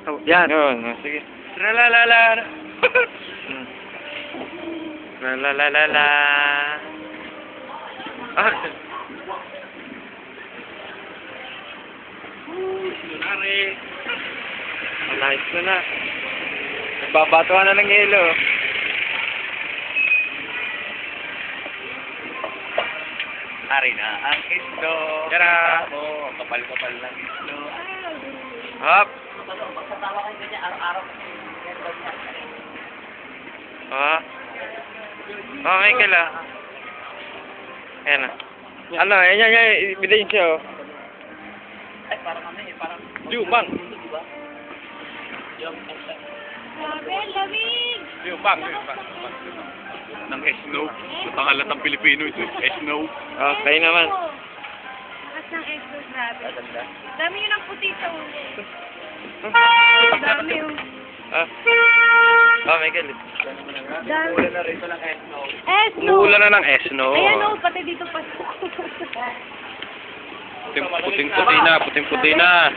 Oh, yan. Yun, sige. Tralalala. Lalalala. Ah. Lunare. Malayos ko na. Nagbabatuhan na ng yelo. Ari na ang islo. Tara. Oh, kapal-kapal ng islo. Hop. Magsasawa kayo ganyan araw-araw. Ah. Okay ka lang. Ayan na. Ano, yan, ebidensya oh. Ay, parang ano eh, parang... Jumang. Diba? Yung... Grabe, lamig! Yubang. Ng snow. Sa pangalan ng Pilipino ito. Snow. Okay naman. Lakas ng exo, grabe. Maganda. Dami yun ang puti sa ulo. Dami yun. Ah. Oh, Michael. Dami. Ulan na rin ito ng snow. Snow! Umuulan na ng snow. Ayan o, pati dito pa. Puting-puti na, puting-puti na.